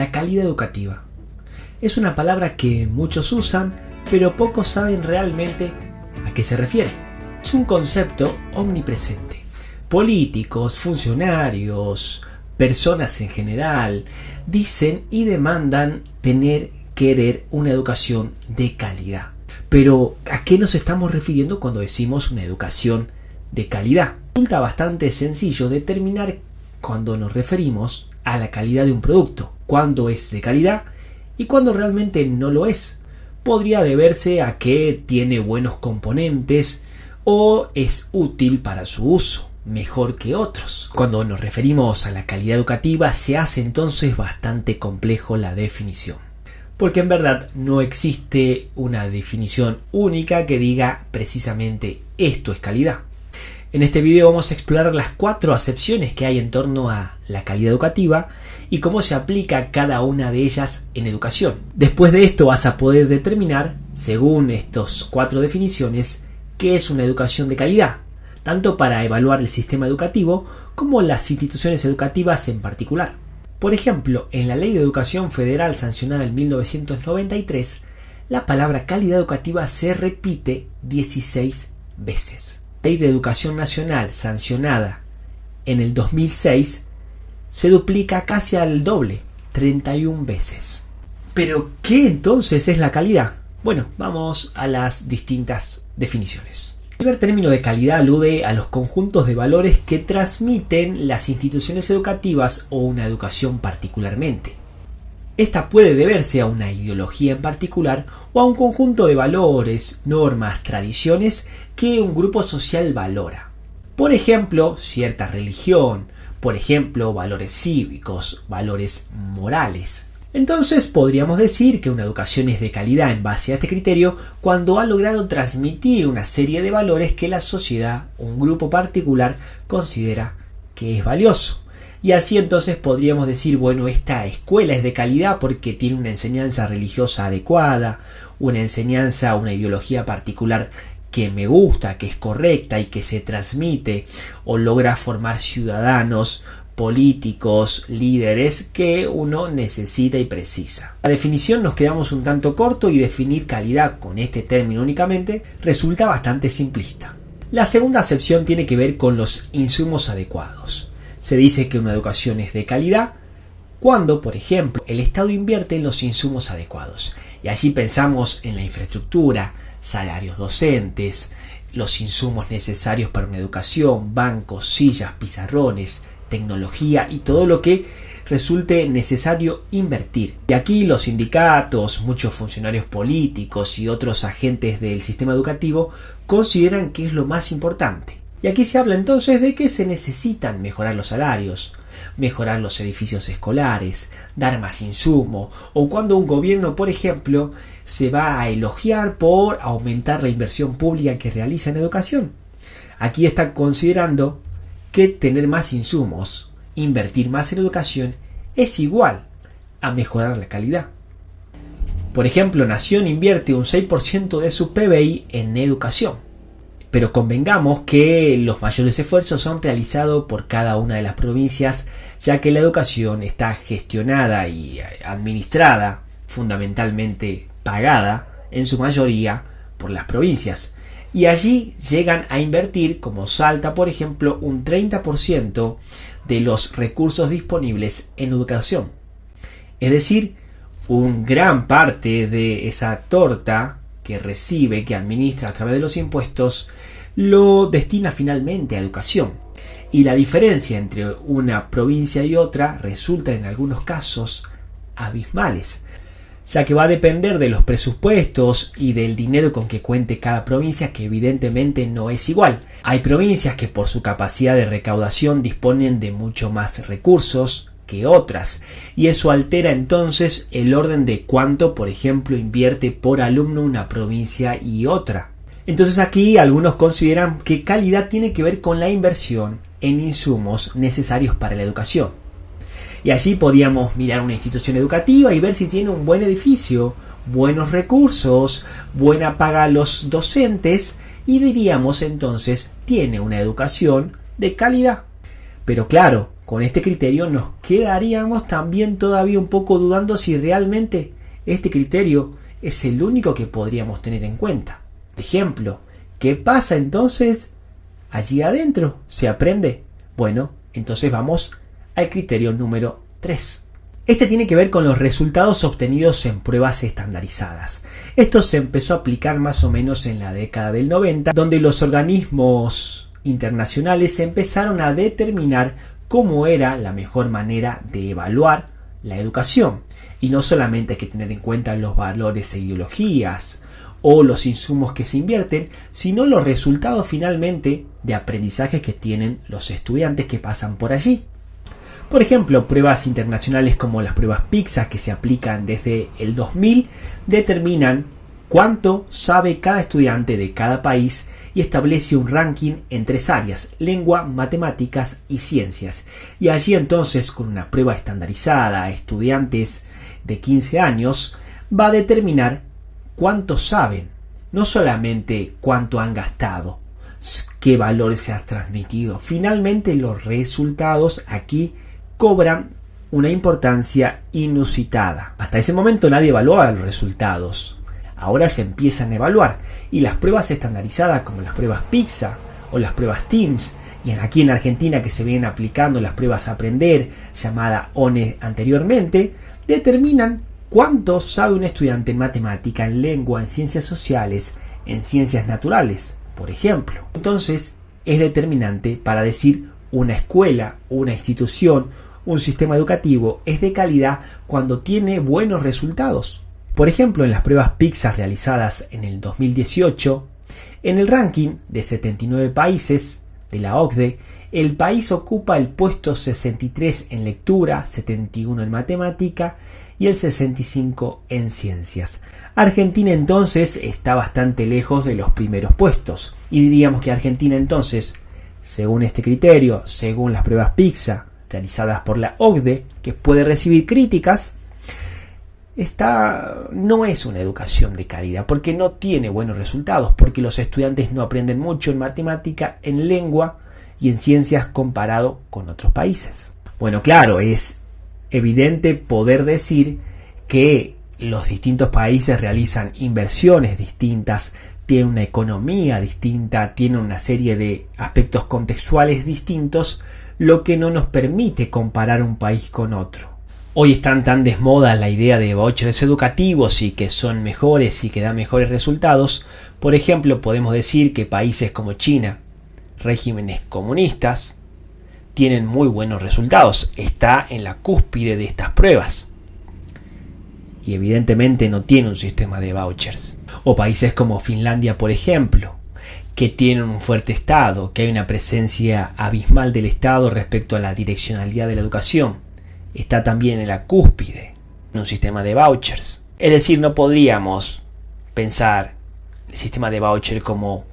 La calidad educativa es una palabra que muchos usan, pero pocos saben realmente a qué se refiere. Es un concepto omnipresente. Políticos, funcionarios, personas en general dicen y demandan querer una educación de calidad. Pero ¿a qué nos estamos refiriendo cuando decimos una educación de calidad? Resulta bastante sencillo determinar cuando nos referimos a la calidad de un producto, cuándo es de calidad y cuándo realmente no lo es. Podría deberse a que tiene buenos componentes o es útil para su uso, mejor que otros. Cuando nos referimos a la calidad educativa se hace entonces bastante complejo la definición, porque en verdad no existe una definición única que diga precisamente esto es calidad. En este video vamos a explorar las 4 acepciones que hay en torno a la calidad educativa y cómo se aplica cada una de ellas en educación. Después de esto vas a poder determinar, según estas 4 definiciones, qué es una educación de calidad, tanto para evaluar el sistema educativo como las instituciones educativas en particular. Por ejemplo, en la Ley de Educación Federal sancionada en 1993, la palabra calidad educativa se repite 16 veces. Ley de Educación Nacional sancionada en el 2006 se duplica casi al doble, 31 veces. ¿Pero qué entonces es la calidad? Bueno, vamos a las distintas definiciones. El primer término de calidad alude a los conjuntos de valores que transmiten las instituciones educativas o una educación particularmente. Esta puede deberse a una ideología en particular o a un conjunto de valores, normas, tradiciones que un grupo social valora. Por ejemplo, cierta religión, por ejemplo, valores cívicos, valores morales. Entonces podríamos decir que una educación es de calidad en base a este criterio cuando ha logrado transmitir una serie de valores que la sociedad, un grupo particular, considera que es valioso. Y así entonces podríamos decir, bueno, esta escuela es de calidad porque tiene una enseñanza religiosa adecuada, una enseñanza, una ideología particular que me gusta, que es correcta y que se transmite o logra formar ciudadanos, políticos, líderes que uno necesita y precisa. La definición nos quedamos un tanto corto y definir calidad con este término únicamente resulta bastante simplista. La segunda acepción tiene que ver con los insumos adecuados. Se dice que una educación es de calidad cuando, por ejemplo, el Estado invierte en los insumos adecuados. Y allí pensamos en la infraestructura, salarios docentes, los insumos necesarios para una educación, bancos, sillas, pizarrones, tecnología y todo lo que resulte necesario invertir. Y aquí los sindicatos, muchos funcionarios políticos y otros agentes del sistema educativo consideran que es lo más importante. Y aquí se habla entonces de que se necesitan mejorar los salarios, mejorar los edificios escolares, dar más insumo, o cuando un gobierno, por ejemplo, se va a elogiar por aumentar la inversión pública que realiza en educación. Aquí está considerando que tener más insumos, invertir más en educación, es igual a mejorar la calidad. Por ejemplo, Nación invierte un 6% de su PBI en educación. Pero convengamos que los mayores esfuerzos son realizados por cada una de las provincias, ya que la educación está gestionada y administrada, fundamentalmente pagada, en su mayoría, por las provincias. Y allí llegan a invertir, como Salta, por ejemplo, un 30% de los recursos disponibles en educación. Es decir, una gran parte de esa torta que recibe, que administra a través de los impuestos, lo destina finalmente a educación. Y la diferencia entre una provincia y otra resulta en algunos casos abismales, ya que va a depender de los presupuestos y del dinero con que cuente cada provincia, que evidentemente no es igual. Hay provincias que por su capacidad de recaudación disponen de mucho más recursos que otras, y eso altera entonces el orden de cuánto, por ejemplo, invierte por alumno una provincia y otra. Entonces aquí algunos consideran que calidad tiene que ver con la inversión en insumos necesarios para la educación. Y allí podíamos mirar una institución educativa y ver si tiene un buen edificio, buenos recursos, buena paga a los docentes, y diríamos entonces tiene una educación de calidad. Pero claro, con este criterio nos quedaríamos también todavía un poco dudando si realmente este criterio es el único que podríamos tener en cuenta. Ejemplo, ¿qué pasa entonces allí adentro? ¿Se aprende? Bueno, entonces vamos al criterio número 3. Este tiene que ver con los resultados obtenidos en pruebas estandarizadas. Esto se empezó a aplicar más o menos en la década del 90, donde los organismos internacionales empezaron a determinar cómo era la mejor manera de evaluar la educación. Y no solamente hay que tener en cuenta los valores e ideologías o los insumos que se invierten, sino los resultados finalmente de aprendizaje que tienen los estudiantes que pasan por allí. Por ejemplo, pruebas internacionales como las pruebas PISA, que se aplican desde el 2000, determinan cuánto sabe cada estudiante de cada país y establece un ranking en 3 áreas: lengua, matemáticas y ciencias. Y allí entonces, con una prueba estandarizada a estudiantes de 15 años, va a determinar cuánto saben, no solamente cuánto han gastado, qué valores se han transmitido. Finalmente, los resultados aquí cobran una importancia inusitada. Hasta ese momento nadie evaluaba los resultados. Ahora se empiezan a evaluar, y las pruebas estandarizadas como las pruebas PISA o las pruebas TIMSS, y aquí en Argentina que se vienen aplicando las pruebas Aprender, llamada ONE anteriormente, determinan cuánto sabe un estudiante en matemática, en lengua, en ciencias sociales, en ciencias naturales, por ejemplo. Entonces es determinante para decir una escuela, una institución, un sistema educativo es de calidad cuando tiene buenos resultados. Por ejemplo, en las pruebas PISA realizadas en el 2018, en el ranking de 79 países de la OCDE, el país ocupa el puesto 63 en lectura, 71 en matemática y el 65 en ciencias. Argentina entonces está bastante lejos de los primeros puestos, y diríamos que Argentina entonces, según este criterio, según las pruebas PISA realizadas por la OCDE, que puede recibir críticas, no es una educación de calidad, porque no tiene buenos resultados, porque los estudiantes no aprenden mucho en matemática, en lengua y en ciencias comparado con otros países. Bueno, claro, es evidente poder decir que los distintos países realizan inversiones distintas, tienen una economía distinta, tienen una serie de aspectos contextuales distintos, lo que no nos permite comparar un país con otro. Hoy están tan de moda la idea de vouchers educativos y que son mejores y que dan mejores resultados. Por ejemplo, podemos decir que países como China, regímenes comunistas, tienen muy buenos resultados. Está en la cúspide de estas pruebas. Y evidentemente no tiene un sistema de vouchers. O países como Finlandia, por ejemplo, que tienen un fuerte Estado, que hay una presencia abismal del Estado respecto a la direccionalidad de la educación. Está también en la cúspide en un sistema de vouchers. Es decir, no podríamos pensar el sistema de voucher como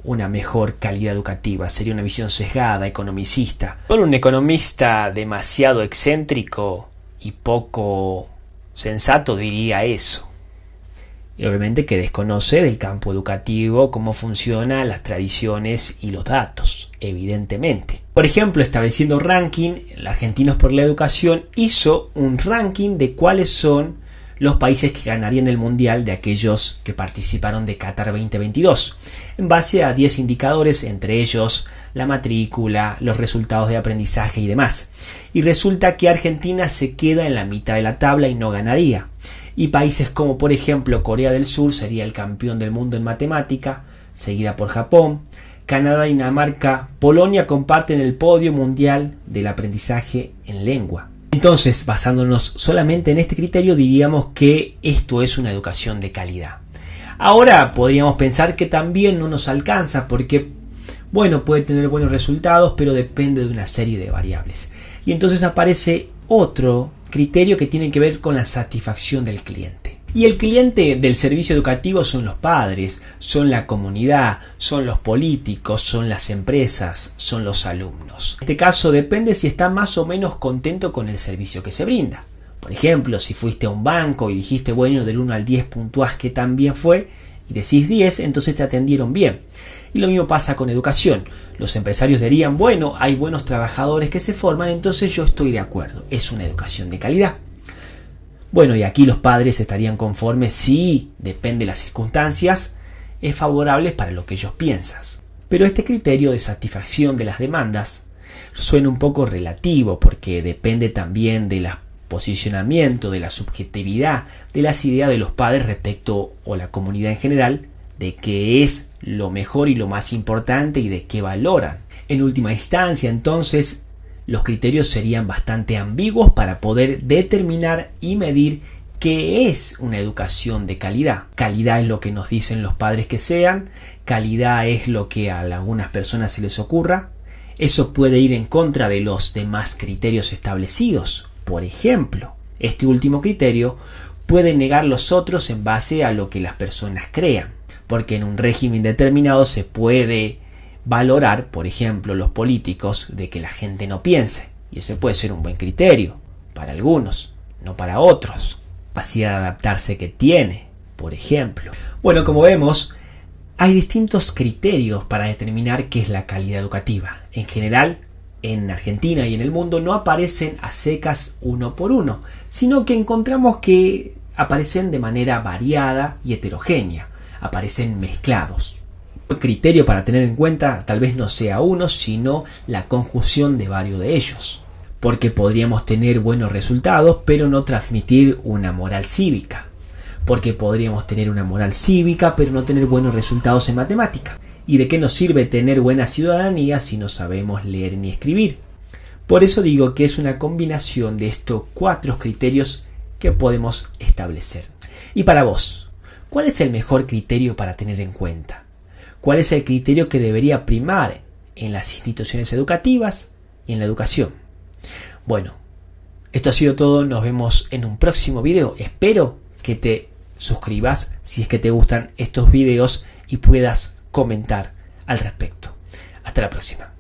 una mejor calidad educativa. Sería una visión sesgada, economicista. Solo un economista demasiado excéntrico y poco sensato diría eso. Y obviamente que desconoce del campo educativo cómo funcionan las tradiciones y los datos, evidentemente. Por ejemplo, estableciendo ranking, el Argentinos por la Educación hizo un ranking de cuáles son los países que ganarían el mundial de aquellos que participaron de Qatar 2022, en base a 10 indicadores, entre ellos la matrícula, los resultados de aprendizaje y demás. Y resulta que Argentina se queda en la mitad de la tabla y no ganaría. Y países como por ejemplo Corea del Sur sería el campeón del mundo en matemática, seguida por Japón. Canadá, Dinamarca, Polonia comparten el podio mundial del aprendizaje en lengua. Entonces, basándonos solamente en este criterio, diríamos que esto es una educación de calidad. Ahora podríamos pensar que también no nos alcanza porque, bueno, puede tener buenos resultados, pero depende de una serie de variables. Y entonces aparece otro criterio que tiene que ver con la satisfacción del cliente. Y el cliente del servicio educativo son los padres, son la comunidad, son los políticos, son las empresas, son los alumnos. En este caso depende si está más o menos contento con el servicio que se brinda. Por ejemplo, si fuiste a un banco y dijiste, bueno, del 1 al 10 puntuás que tan bien fue, y decís 10, entonces te atendieron bien. Y lo mismo pasa con educación. Los empresarios dirían, bueno, hay buenos trabajadores que se forman, entonces yo estoy de acuerdo, es una educación de calidad. Bueno, y aquí los padres estarían conformes si, depende de las circunstancias, es favorable para lo que ellos piensan. Pero este criterio de satisfacción de las demandas suena un poco relativo porque depende también del posicionamiento, de la subjetividad, de las ideas de los padres respecto a la comunidad en general, de qué es lo mejor y lo más importante y de qué valoran. En última instancia, entonces, los criterios serían bastante ambiguos para poder determinar y medir qué es una educación de calidad. Calidad es lo que nos dicen los padres que sean, calidad es lo que a algunas personas se les ocurra. Eso puede ir en contra de los demás criterios establecidos. Por ejemplo, este último criterio puede negar los otros en base a lo que las personas crean, porque en un régimen determinado se puede valorar, por ejemplo, los políticos de que la gente no piense, y ese puede ser un buen criterio para algunos, no para otros. Capacidad de adaptarse que tiene, por ejemplo. Bueno, como vemos, hay distintos criterios para determinar qué es la calidad educativa. En general, en Argentina y en el mundo no aparecen a secas uno por uno, sino que encontramos que aparecen de manera variada y heterogénea, aparecen mezclados. El criterio para tener en cuenta tal vez no sea uno, sino la conjunción de varios de ellos, porque podríamos tener buenos resultados pero no transmitir una moral cívica, porque podríamos tener una moral cívica pero no tener buenos resultados en matemática. ¿Y de qué nos sirve tener buena ciudadanía si no sabemos leer ni escribir? Por eso digo que es una combinación de estos 4 criterios que podemos establecer. Y para vos, ¿cuál es el mejor criterio para tener en cuenta? ¿Cuál es el criterio que debería primar en las instituciones educativas y en la educación? Bueno, esto ha sido todo. Nos vemos en un próximo video. Espero que te suscribas si es que te gustan estos videos y puedas comentar al respecto. Hasta la próxima.